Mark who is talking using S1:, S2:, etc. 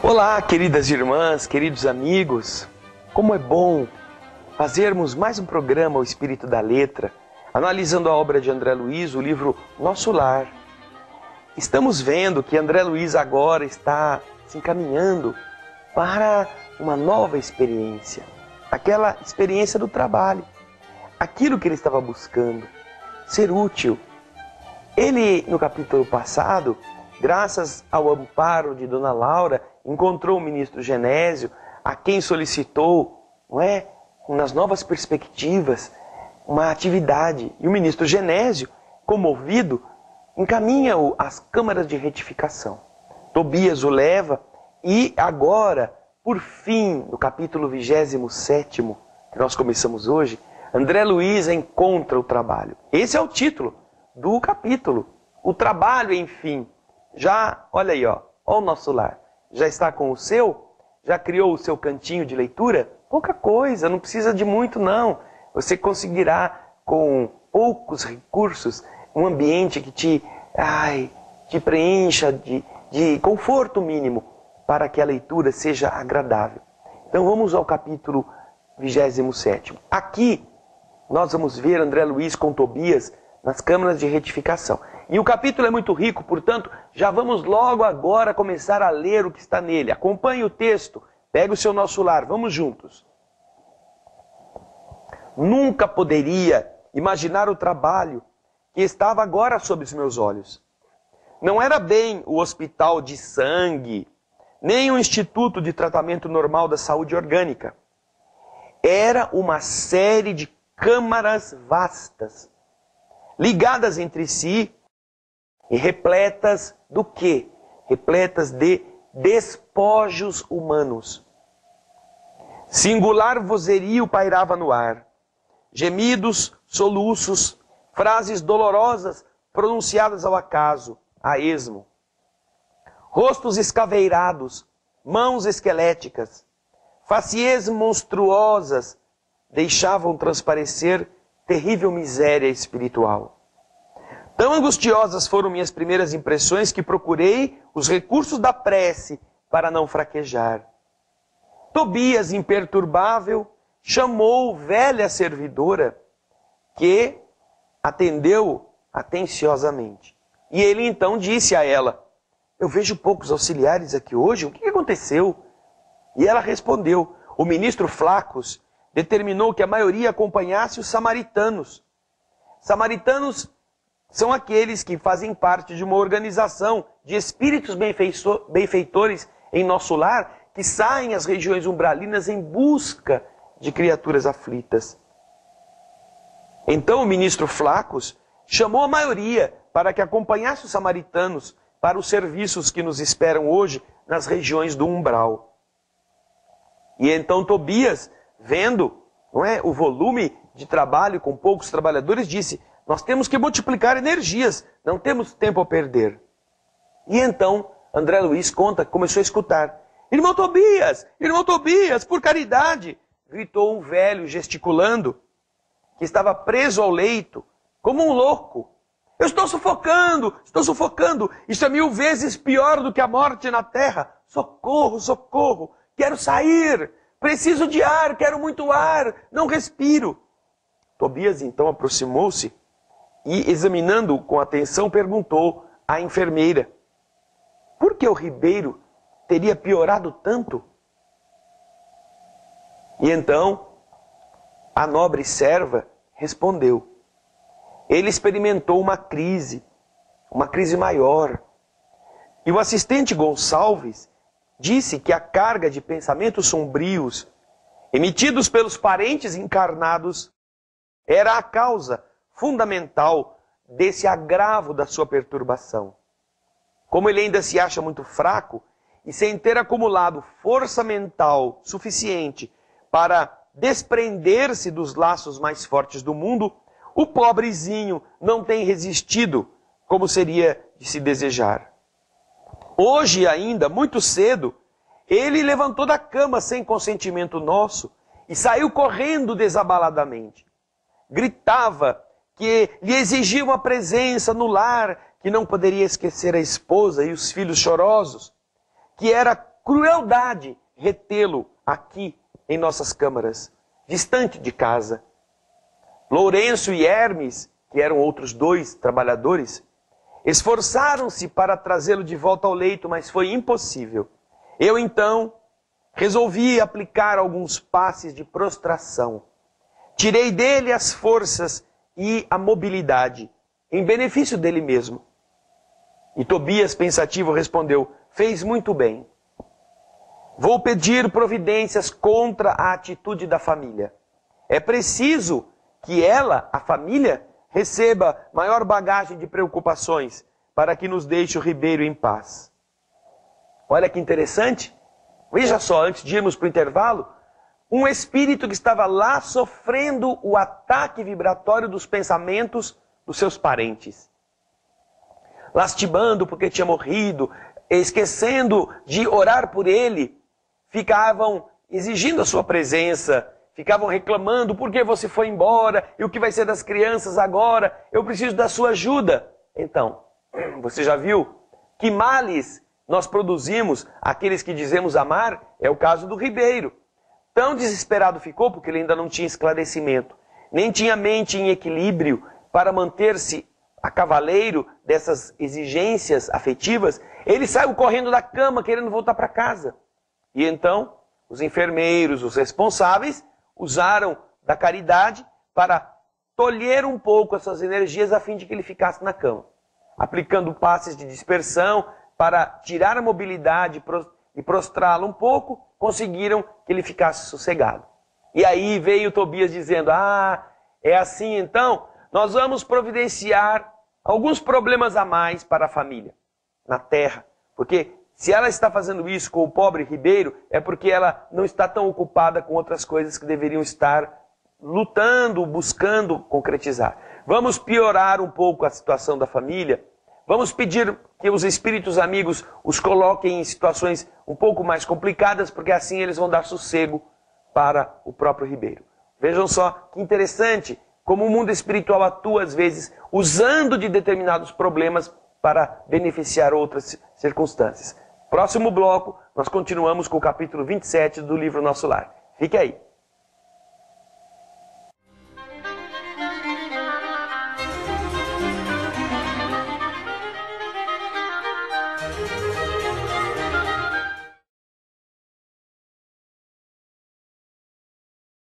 S1: Olá, queridas irmãs, queridos amigos. Como é bom fazermos mais um programa, O Espírito da Letra, analisando a obra de André Luiz, o livro Nosso Lar. Estamos vendo que André Luiz agora está se encaminhando para uma nova experiência, aquela experiência do trabalho, aquilo que ele estava buscando, ser útil. Ele, no capítulo passado, graças ao amparo de Dona Laura, encontrou o ministro Genésio, a quem solicitou, nas novas perspectivas, uma atividade. E o ministro Genésio, comovido, encaminha-o às câmaras de retificação. Tobias o leva e agora, por fim, no capítulo 27º, que nós começamos hoje, André Luiz encontra o trabalho. Esse é o título do capítulo. O trabalho, enfim. Já, olha aí, ó o nosso lar. Já está com o seu? Já criou o seu cantinho de leitura? Pouca coisa, não precisa de muito não. Você conseguirá, com poucos recursos, um ambiente que te preencha de conforto mínimo para que a leitura seja agradável. Então vamos ao capítulo 27º. Aqui nós vamos ver André Luiz com Tobias nas câmaras de retificação. E o capítulo é muito rico, portanto, já vamos logo agora começar a ler o que está nele. Acompanhe o texto, pegue o seu Nosso Lar, vamos juntos. Nunca poderia imaginar o trabalho que estava agora sob os meus olhos. Não era bem o hospital de sangue, nem o Instituto de Tratamento Normal da Saúde Orgânica. Era uma série de câmaras vastas, ligadas entre si e repletas do quê? Repletas de despojos humanos. Singular vozerio pairava no ar. Gemidos, soluços, frases dolorosas pronunciadas ao acaso, a esmo. Rostos escaveirados, mãos esqueléticas, facies monstruosas deixavam transparecer terrível miséria espiritual. Tão angustiosas foram minhas primeiras impressões que procurei os recursos da prece para não fraquejar. Tobias, imperturbável, chamou velha servidora, que atendeu atenciosamente. E ele então disse a ela: eu vejo poucos auxiliares aqui hoje, o que aconteceu? E ela respondeu: o ministro Flacos determinou que a maioria acompanhasse os samaritanos. Samaritanos são aqueles que fazem parte de uma organização de espíritos benfeitores em nosso lar, que saem às regiões umbralinas em busca de criaturas aflitas. Então o ministro Flacos chamou a maioria para que acompanhasse os samaritanos para os serviços que nos esperam hoje nas regiões do umbral. E então Tobias, vendo o volume de trabalho com poucos trabalhadores, disse: nós temos que multiplicar energias, não temos tempo a perder. E então André Luiz conta que começou a escutar: irmão Tobias, por caridade! Gritou um velho gesticulando, que estava preso ao leito, como um louco. Eu estou sufocando, isso é 1000 vezes pior do que a morte na terra. Socorro, socorro, quero sair, preciso de ar, quero muito ar, não respiro. Tobias então aproximou-se e, examinando-o com atenção, perguntou à enfermeira: por que o Ribeiro teria piorado tanto? E então a nobre serva respondeu: ele experimentou uma crise maior. E o assistente Gonçalves disse que a carga de pensamentos sombrios emitidos pelos parentes encarnados era a causa fundamental desse agravo da sua perturbação. Como ele ainda se acha muito fraco e sem ter acumulado força mental suficiente para desprender-se dos laços mais fortes do mundo, o pobrezinho não tem resistido como seria de se desejar. Hoje ainda, muito cedo, ele levantou da cama sem consentimento nosso e saiu correndo desabaladamente. Gritava que lhe exigia uma presença no lar, que não poderia esquecer a esposa e os filhos chorosos, que era crueldade retê-lo aqui em nossas câmaras, distante de casa. Lourenço e Hermes, que eram outros 2 trabalhadores, esforçaram-se para trazê-lo de volta ao leito, mas foi impossível. Eu, então, resolvi aplicar alguns passes de prostração. Tirei dele as forças e a mobilidade, em benefício dele mesmo. E Tobias, pensativo, respondeu: fez muito bem. Vou pedir providências contra a atitude da família. É preciso que ela, a família, receba maior bagagem de preocupações para que nos deixe o Ribeiro em paz. Olha que interessante. Veja só, antes de irmos para o intervalo, um espírito que estava lá sofrendo o ataque vibratório dos pensamentos dos seus parentes. Lastimando porque tinha morrido, esquecendo de orar por ele, ficavam exigindo a sua presença, ficavam reclamando: por que você foi embora? E o que vai ser das crianças agora? Eu preciso da sua ajuda. Então, você já viu que males nós produzimos aqueles que dizemos amar? É o caso do Ribeiro. Tão desesperado ficou porque ele ainda não tinha esclarecimento, nem tinha mente em equilíbrio para manter-se a cavaleiro dessas exigências afetivas. Ele saiu correndo da cama querendo voltar para casa. E então, os enfermeiros, os responsáveis, usaram da caridade para tolher um pouco essas energias a fim de que ele ficasse na cama. Aplicando passes de dispersão para tirar a mobilidade e prostrá-lo um pouco, conseguiram que ele ficasse sossegado. E aí veio Tobias dizendo: ah, é assim então? Nós vamos providenciar alguns problemas a mais para a família na terra. Porque se ela está fazendo isso com o pobre Ribeiro, é porque ela não está tão ocupada com outras coisas que deveriam estar lutando, buscando concretizar. Vamos piorar um pouco a situação da família. Vamos pedir que os espíritos amigos os coloquem em situações um pouco mais complicadas, porque assim eles vão dar sossego para o próprio Ribeiro. Vejam só que interessante como o mundo espiritual atua às vezes usando de determinados problemas para beneficiar outras circunstâncias. Próximo bloco, nós continuamos com o capítulo 27 do livro Nosso Lar. Fique aí.